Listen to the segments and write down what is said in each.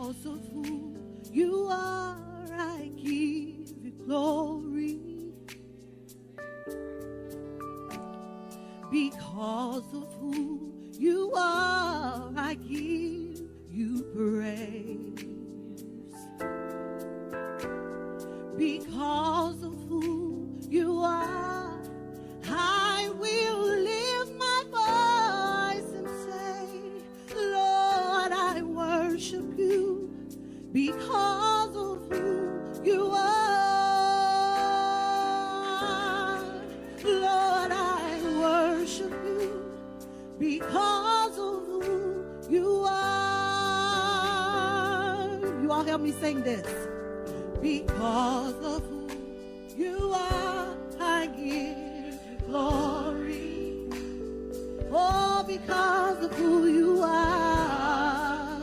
Because of who you are, I give you glory. Because of who you are, I give you praise. Because of who you are, I will lift my voice and say, Lord, I worship you because of who you are. Lord, I worship you because of who you are. You all help me sing this. Because of who you are, I give you glory. Oh, because of who you are,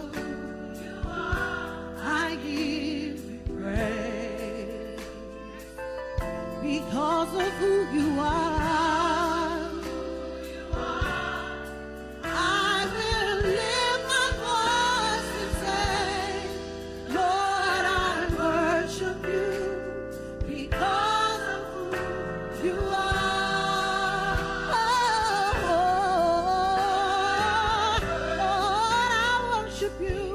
I give you praise. Because of who you are, I will lift my voice and say, Lord, I worship you because of who you are. Lord, I worship you.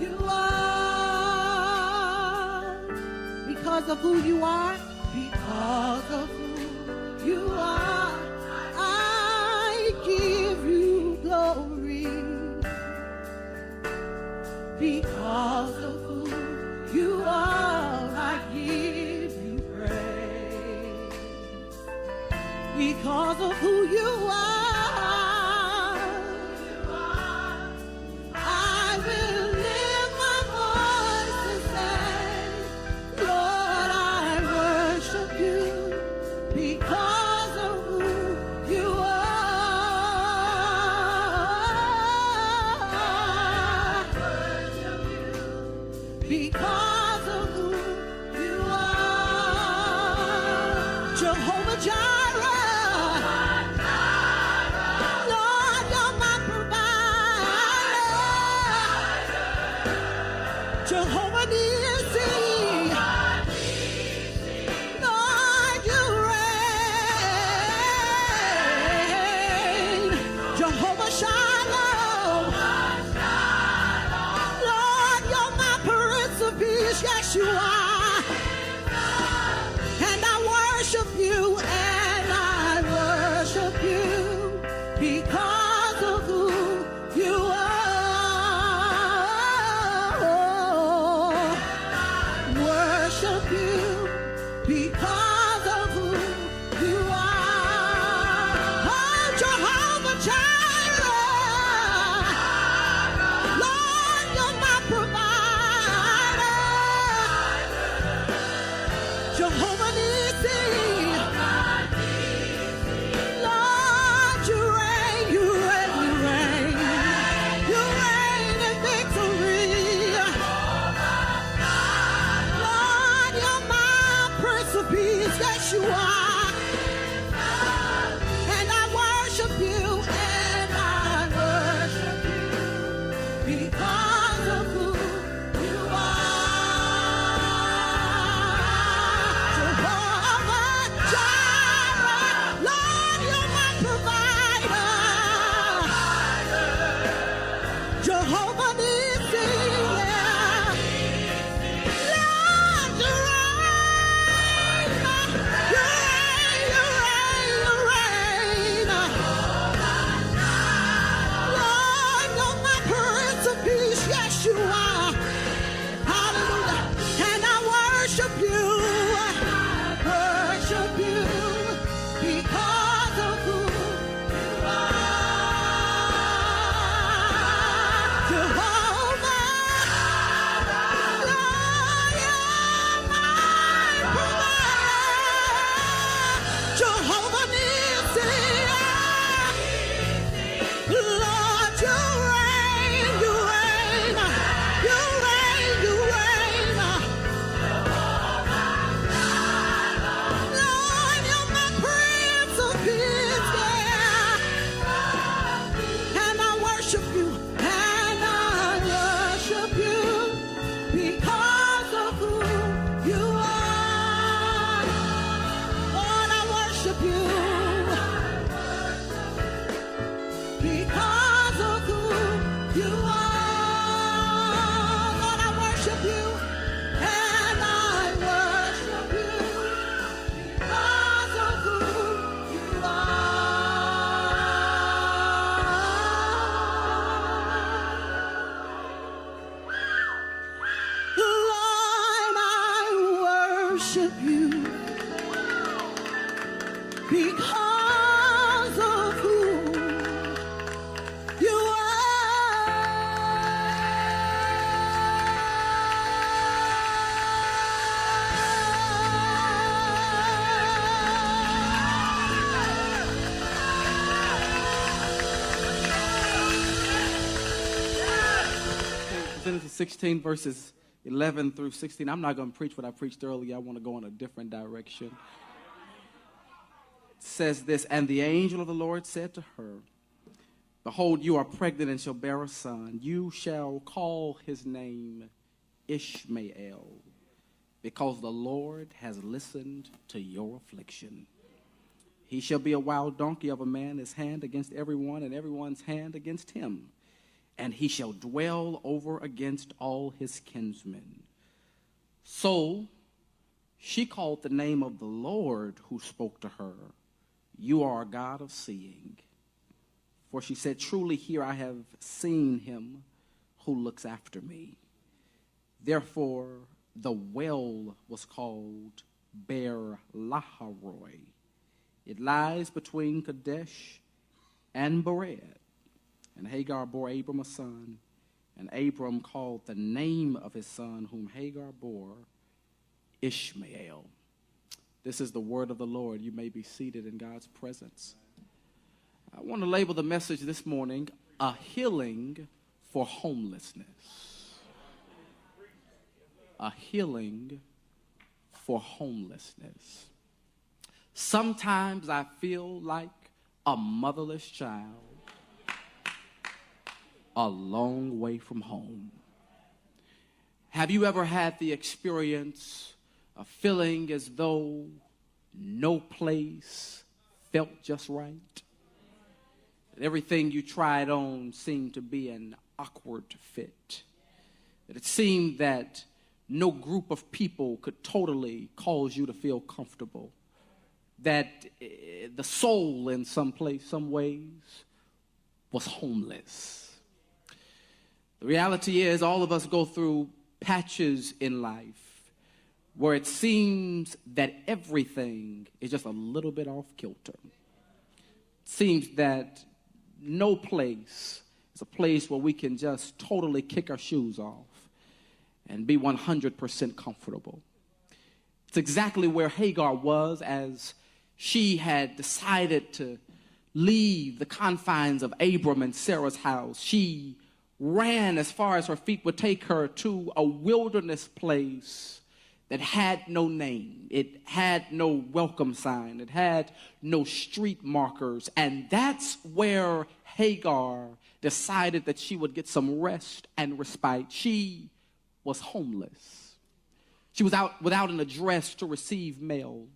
You are. Because of who you are, because of who you are, I give you glory. Because of who you are, I give you praise. Because of who you are, I will lift my voice and say, Lord, I worship you because of who you are. Because of who you are. Jehovah Jireh. Lord, you're my provider. Jehovah Nissi. Lord, you reign. Jehovah Shalom. Lord, you're my Prince of Peace. Yes, you are. And I worship you, and I worship you because of who you are. Worship you because of who you are. Oh, Jehovah Jireh. Lord, you're my provider. Jehovah Nissi. Lord, you reign, you because of who you are. Lord, I worship you, and I worship you because of who you are. Lord, I worship you because of who you are. Genesis 16 verses 11 through 16. I'm not going to preach what I preached earlier. I want to go in a different direction. It says this, and the angel of the Lord said to her, behold, you are pregnant and shall bear a son. You shall call his name Ishmael, because the Lord has listened to your affliction. He shall be a wild donkey of a man, his hand against everyone, and everyone's hand against him. And he shall dwell over against all his kinsmen. So she called the name of the Lord who spoke to her, you are a God of seeing. For she said, truly here I have seen him who looks after me. Therefore the well was called Ber-Laharoi. It lies between Kadesh and Bered. And Hagar bore Abram a son, and Abram called the name of his son whom Hagar bore Ishmael. This is the word of the Lord. You may be seated in God's presence. I want to label the message this morning, a healing for homelessness. A healing for homelessness. Sometimes I feel like a motherless child, a long way from home. Have you ever had the experience of feeling as though no place felt just right? That everything you tried on seemed to be an awkward fit. That it seemed that no group of people could totally cause you to feel comfortable. That the soul in some ways was homeless. The reality is all of us go through patches in life where it seems that everything is just a little bit off kilter. It seems that no place is a place where we can just totally kick our shoes off and be 100% comfortable. It's exactly where Hagar was as she had decided to leave the confines of Abram and Sarah's house. She ran as far as her feet would take her to a wilderness place that had no name. It had no welcome sign. It had no street markers. And that's where Hagar decided that she would get some rest and respite. She was homeless. She was without an address to receive mail.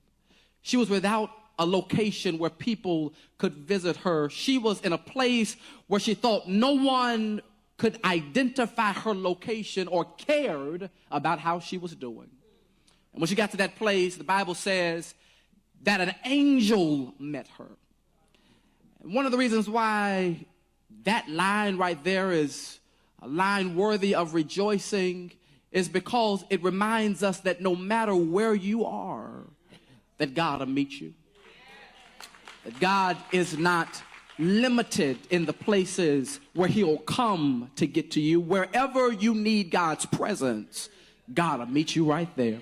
She was without a location where people could visit her. She was in a place where she thought no one could identify her location or cared about how she was doing. And when she got to that place, the Bible says that an angel met her. And one of the reasons why that line right there is a line worthy of rejoicing is because it reminds us that no matter where you are, that God will meet you. That God is not limited in the places where he'll come to get to you. Wherever you need God's presence, God will meet you right there.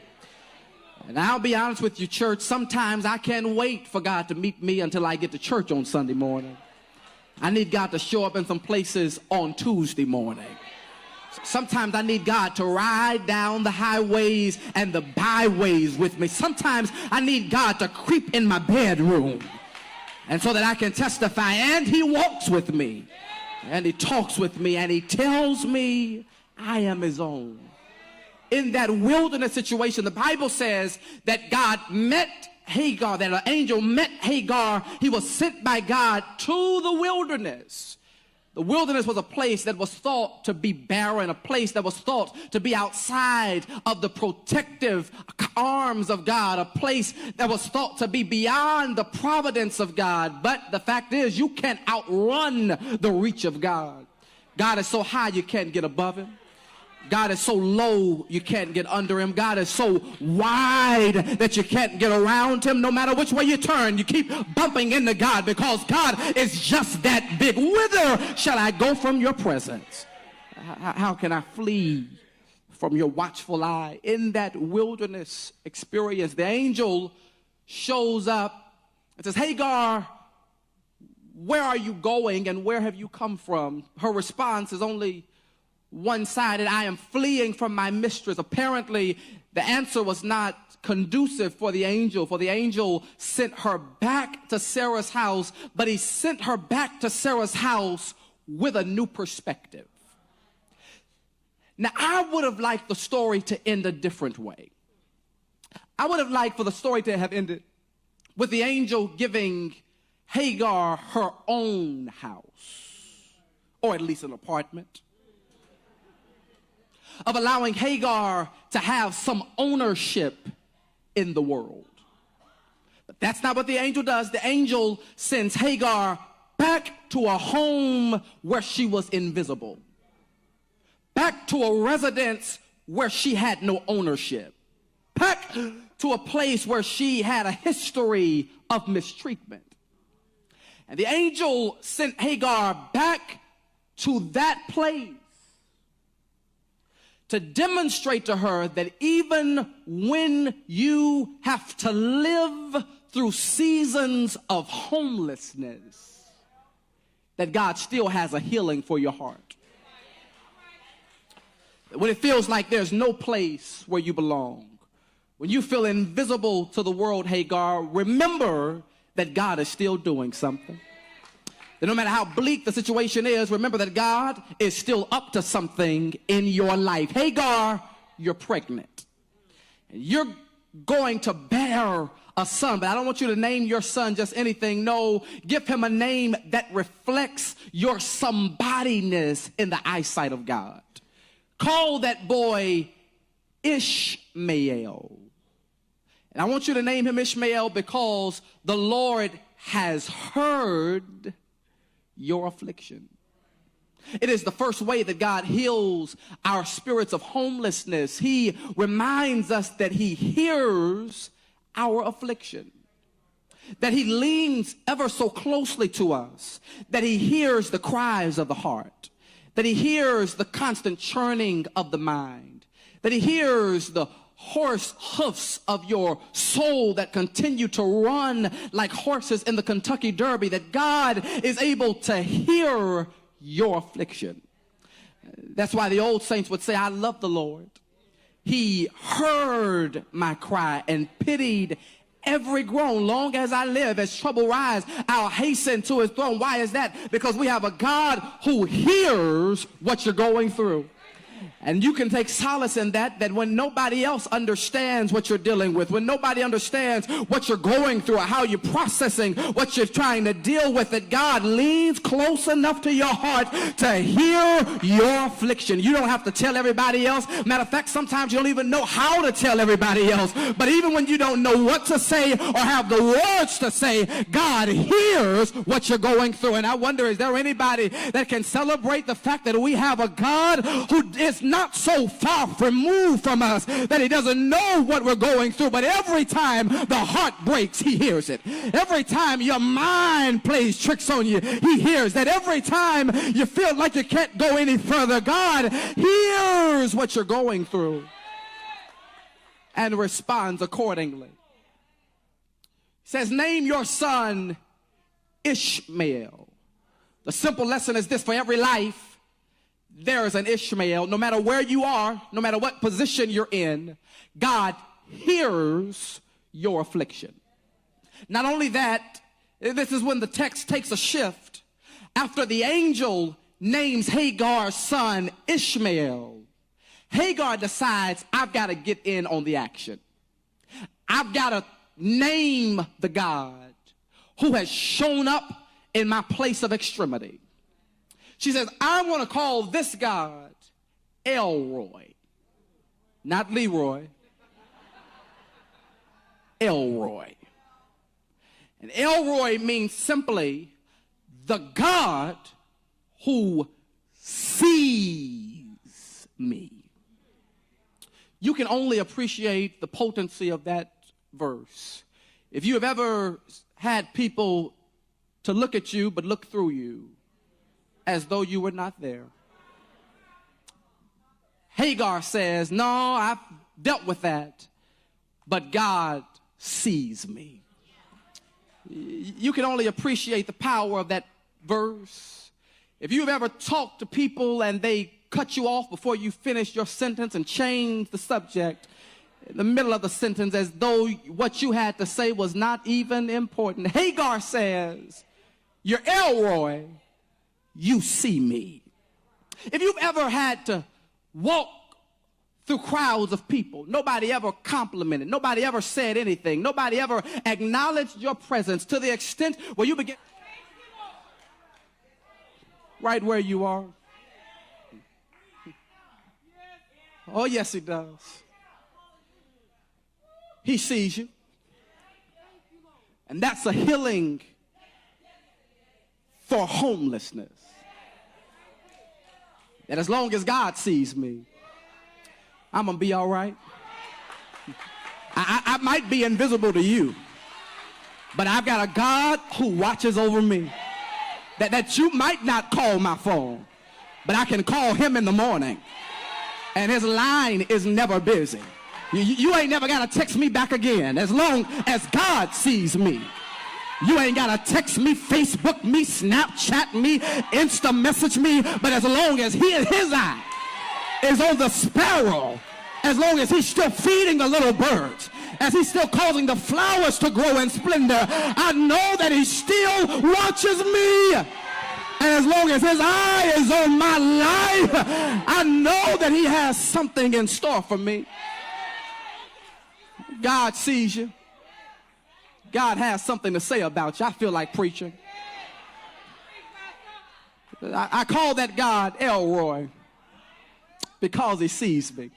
And I'll be honest with you, church, sometimes I can't wait for God to meet me until I get to church on Sunday morning. I need God to show up in some places on Tuesday morning. Sometimes I need God to ride down the highways and the byways with me. Sometimes I need God to creep in my bedroom. And so that I can testify, and he walks with me, and he talks with me, and he tells me I am his own. In that wilderness situation, the Bible says that God met Hagar, that an angel met Hagar. He was sent by God to the wilderness. The wilderness was a place that was thought to be barren, a place that was thought to be outside of the protective arms of God, a place that was thought to be beyond the providence of God. But the fact is, you can't outrun the reach of God. God is so high you can't get above him. God is so low you can't get under him. God is so wide that you can't get around him. No matter which way you turn, you keep bumping into God because God is just that big. Whither shall I go from your presence? How can I flee from your watchful eye? In that wilderness experience, the angel shows up and says, Hagar, where are you going and where have you come from? Her response is only one-sided. I am fleeing from my mistress. Apparently, the answer was not conducive for the angel, for the angel sent her back to Sarah's house, but he sent her back to Sarah's house with a new perspective. Now, I would have liked the story to end a different way. I would have liked for the story to have ended with the angel giving Hagar her own house, or at least an apartment, of allowing Hagar to have some ownership in the world. But that's not what the angel does. The angel sends Hagar back to a home where she was invisible, back to a residence where she had no ownership, back to a place where she had a history of mistreatment. And the angel sent Hagar back to that place to demonstrate to her that even when you have to live through seasons of homelessness, that God still has a healing for your heart. When it feels like there's no place where you belong, when you feel invisible to the world, Hagar, remember that God is still doing something. That no matter how bleak the situation is, remember that God is still up to something in your life. Hagar, you're pregnant. You're going to bear a son, but I don't want you to name your son just anything. No, give him a name that reflects your somebodyness in the eyesight of God. Call that boy Ishmael. And I want you to name him Ishmael because the Lord has heard your affliction. It is the first way that God heals our spirits of homelessness. He reminds us that he hears our affliction, that he leans ever so closely to us, that he hears the cries of the heart, that he hears the constant churning of the mind, that he hears the horse hoofs of your soul that continue to run like horses in the Kentucky Derby, that God is able to hear your affliction. That's why the old saints would say, I love the Lord. He heard my cry and pitied every groan. Long as I live, as trouble rise, I'll hasten to his throne. Why is that? Because we have a God who hears what you're going through. And you can take solace in that when nobody else understands what you're dealing with, when nobody understands what you're going through or how you're processing what you're trying to deal with, that God leans close enough to your heart to hear your affliction. You don't have to tell everybody else. Matter of fact, sometimes you don't even know how to tell everybody else. But even when you don't know what to say or have the words to say, God hears what you're going through. And I wonder, is there anybody that can celebrate the fact that we have a God who is not so far removed from us that he doesn't know what we're going through, but every time the heart breaks, he hears it. Every time your mind plays tricks on you, he hears that. Every time you feel like you can't go any further, God hears what you're going through and responds accordingly. He says, name your son Ishmael. The simple lesson is this: for every life, there is an Ishmael. No matter where you are, no matter what position you're in, God hears your affliction. Not only that, this is when the text takes a shift. After the angel names Hagar's son Ishmael, Hagar decides, I've got to get in on the action. I've got to name the God who has shown up in my place of extremity. She says, I want to call this God Elroy. Not Leroy. Elroy. And Elroy means simply the God who sees me. You can only appreciate the potency of that verse if you have ever had people to look at you but look through you as though you were not there. Hagar says, no, I've dealt with that, but God sees me. You can only appreciate the power of that verse if you've ever talked to people and they cut you off before you finish your sentence and change the subject in the middle of the sentence as though what you had to say was not even important. Hagar says, you're Elroy, you see me. If you've ever had to walk through crowds of people, nobody ever complimented, nobody ever said anything, nobody ever acknowledged your presence to the extent where you begin right where you are. Oh, yes, he does. He sees you. And that's a healing for homelessness. That as long as God sees me, I'm going to be all right. I might be invisible to you, but I've got a God who watches over me. That you might not call my phone, but I can call him in the morning. And his line is never busy. You ain't never got to text me back again. As long as God sees me. You ain't got to text me, Facebook me, Snapchat me, Insta message me. But as long as his eye is on the sparrow, as long as he's still feeding the little birds, as he's still causing the flowers to grow in splendor, I know that he still watches me. And as long as his eye is on my life, I know that he has something in store for me. God sees you. God has something to say about you. I feel like preaching. I call that God Elroy because he sees me.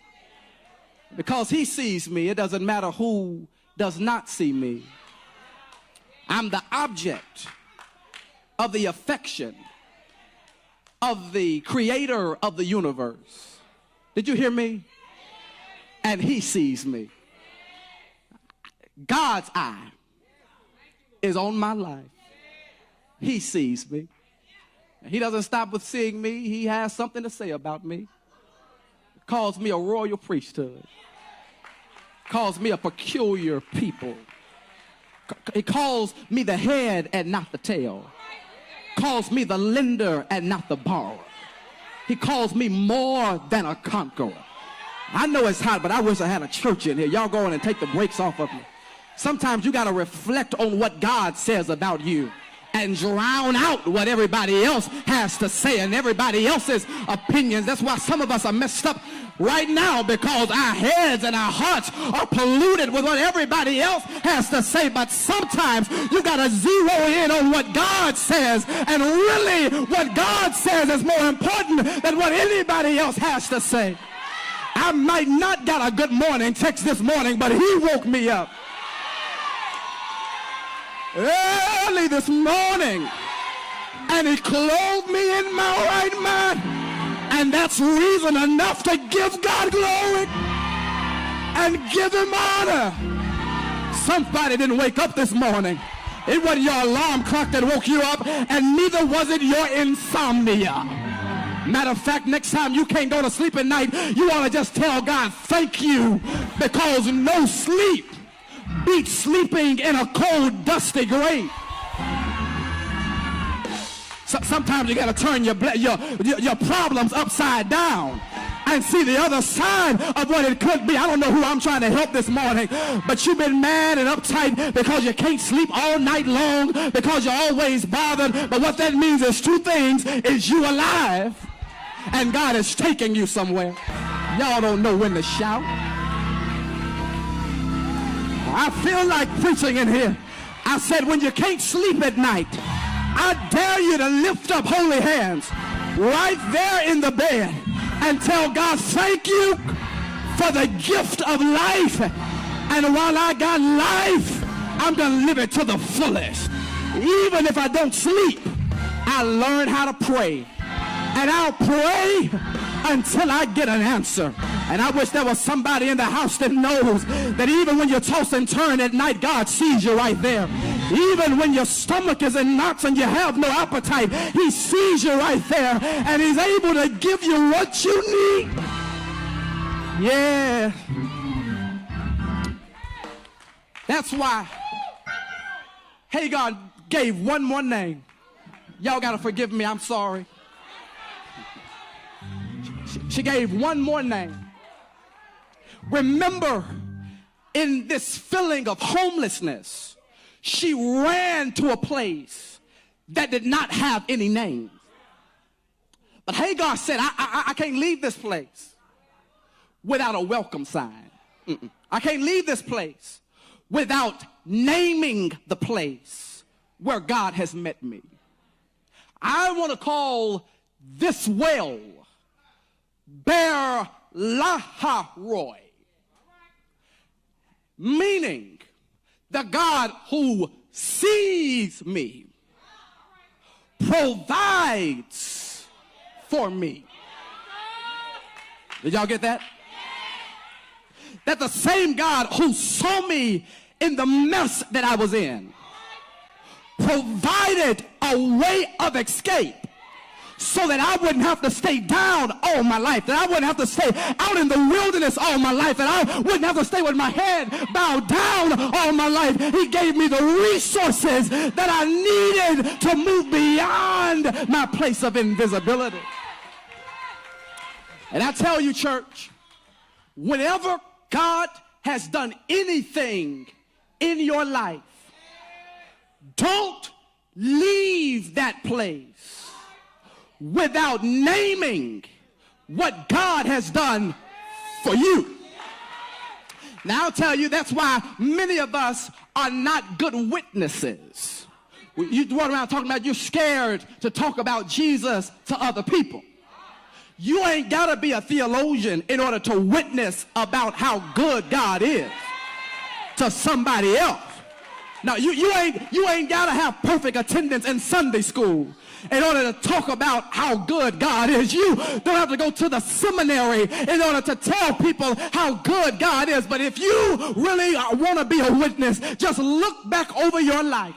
Because he sees me, it doesn't matter who does not see me. I'm the object of the affection of the creator of the universe. Did you hear me? And he sees me. God's eye is on my life. He sees me. He doesn't stop with seeing me. He has something to say about me. Calls me a royal priesthood. Calls me a peculiar people. He calls me the head and not the tail. Calls me the lender and not the borrower. He calls me more than a conqueror. I know it's hot, but I wish I had a church in here. Y'all go in and take the brakes off of me. Sometimes you got to reflect on what God says about you and drown out what everybody else has to say and everybody else's opinions. That's why some of us are messed up right now, because our heads and our hearts are polluted with what everybody else has to say. But sometimes you got to zero in on what God says, and really what God says is more important than what anybody else has to say. I might not got a good morning text this morning, but he woke me up early this morning, and he clothed me in my right mind, and that's reason enough to give God glory and give him honor. Somebody didn't wake up this morning. It wasn't your alarm clock that woke you up, and neither was it your insomnia. Matter of fact, next time you can't go to sleep at night, you want to just tell God thank you, because no sleep beats sleeping in a cold, dusty grave. So sometimes you got to turn your problems upside down and see the other side of what it could be. I don't know who I'm trying to help this morning, but you've been mad and uptight because you can't sleep all night long, because you're always bothered. But what that means is two things: is you alive, and God is taking you somewhere. Y'all don't know when to shout. I feel like preaching in here. I said, when you can't sleep at night, I dare you to lift up holy hands right there in the bed and tell God, thank you for the gift of life. And while I got life, I'm going to live it to the fullest. Even if I don't sleep, I learn how to pray. And I'll pray until I get an answer. And I wish there was somebody in the house that knows that even when you toss and turn at night, God sees you right there. Even when your stomach is in knots and you have no appetite, he sees you right there. And he's able to give you what you need. Yeah. That's why Hagar gave one more name. Y'all got to forgive me. I'm sorry. She gave one more name. Remember, in this feeling of homelessness, she ran to a place that did not have any names. But Hagar said, I can't leave this place without a welcome sign. I can't leave this place without naming the place where God has met me. I want to call this well Ber Laharoi, meaning the God who sees me, provides for me. Did y'all get that? That the same God who saw me in the mess that I was in provided a way of escape so that I wouldn't have to stay down all my life, that I wouldn't have to stay out in the wilderness all my life, that I wouldn't have to stay with my head bowed down all my life. He gave me the resources that I needed to move beyond my place of invisibility. And I tell you, church, whenever God has done anything in your life, don't leave that place without naming what God has done for you. Now I'll tell you, that's why many of us are not good witnesses. You run around talking about you're scared to talk about Jesus to other people. You ain't got to be a theologian in order to witness about how good God is to somebody else. Now, you ain't got to have perfect attendance in Sunday school in order to talk about how good God is. You don't have to go to the seminary in order to tell people how good God is. But if you really want to be a witness, just look back over your life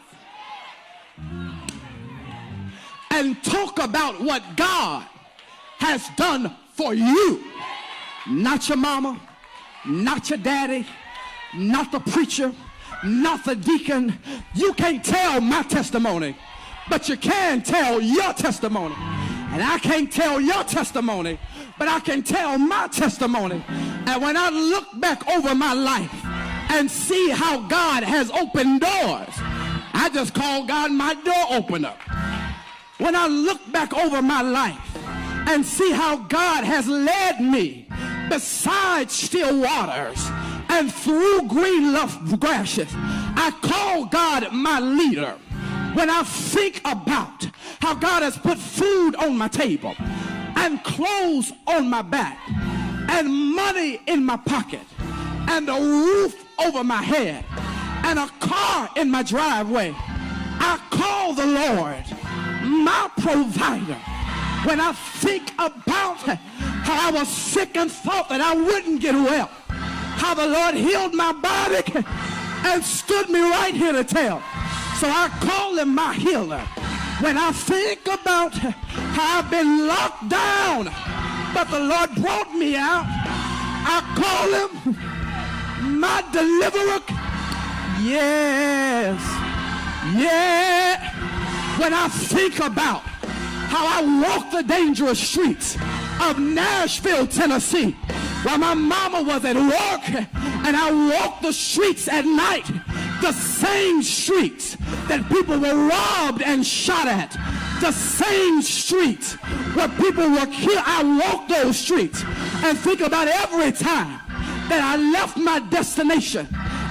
and talk about what God has done for you. Not your mama, not your daddy, not the preacher, not the deacon. You can't tell my testimony, but you can tell your testimony. And I can't tell your testimony, but I can tell my testimony. And when I look back over my life and see how God has opened doors, I just call God my door opener. When I look back over my life and see how God has led me beside still waters and through green lush grasses, I call God my leader. When I think about how God has put food on my table and clothes on my back and money in my pocket and a roof over my head and a car in my driveway, I call the Lord my provider. When I think about how I was sick and thought that I wouldn't get well, how the Lord healed my body and stood me right here to tell. So I call him my healer. When I think about how I've been locked down, but the Lord brought me out, I call him my deliverer. Yes. Yeah. When I think about how I walked the dangerous streets of Nashville, Tennessee, while my mama was at work, and I walked the streets at night, the same streets that people were robbed and shot at, the same streets where people were killed. I walked those streets and think about every time that I left my destination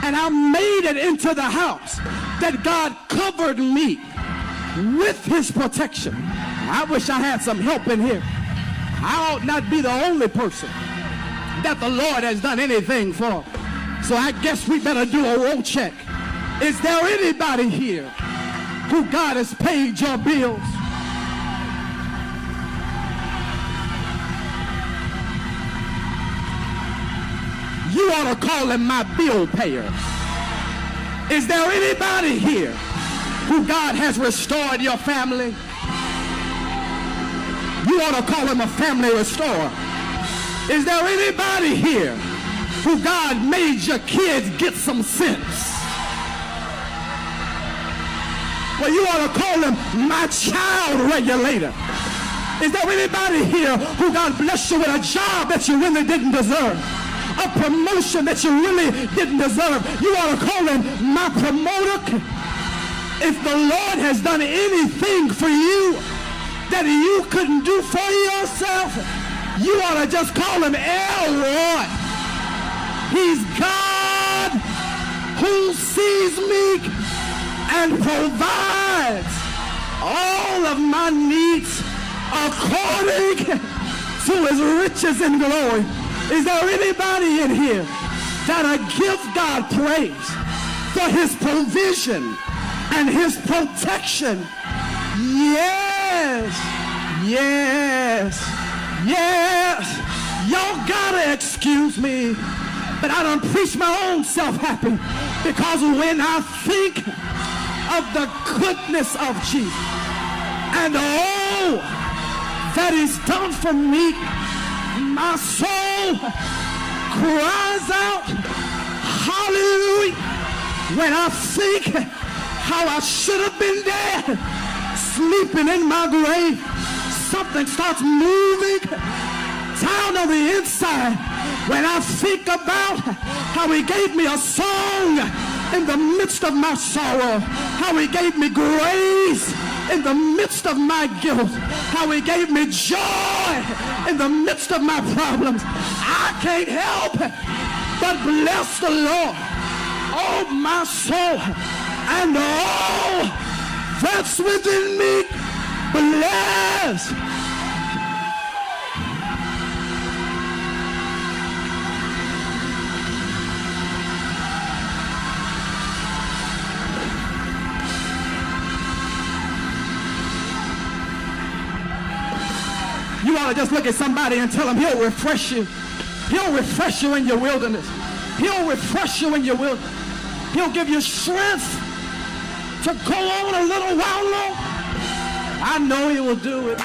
and I made it into the house, that God covered me with his protection. I wish I had some help in here. I ought not be the only person that the Lord has done anything for. So I guess we better do a roll check. Is there anybody here who God has paid your bills? You ought to call him my bill payer. Is there anybody here who God has restored your family? You ought to call him a family restorer. Is there anybody here who God made your kids get some sense? Well, you ought to call him my child regulator. Is there anybody here who God blessed you with a job that you really didn't deserve? A promotion that you really didn't deserve? You ought to call him my promoter. If the Lord has done anything for you that you couldn't do for yourself, you ought to just call him Elroy. He's God who sees me and provides all of my needs according to his riches and glory. Is there anybody in here that'll give God praise for his provision and his protection? Yes, yes, yes. Y'all gotta excuse me, but I done preach my own self happy, because when I think of the goodness of Jesus and all that he's done for me, my soul cries out, hallelujah. When I think how I should have been dead, sleeping in my grave, something starts moving down on the inside. When I think about how he gave me a song in the midst of my sorrow, how he gave me grace in the midst of my guilt, how he gave me joy in the midst of my problems, I can't help but bless the Lord, oh my soul, and all that's within me. Bless. You ought to just look at somebody and tell him he'll refresh you. He'll refresh you in your wilderness. He'll refresh you in your wilderness. He'll give you strength to go on a little while longer. I know he will do it.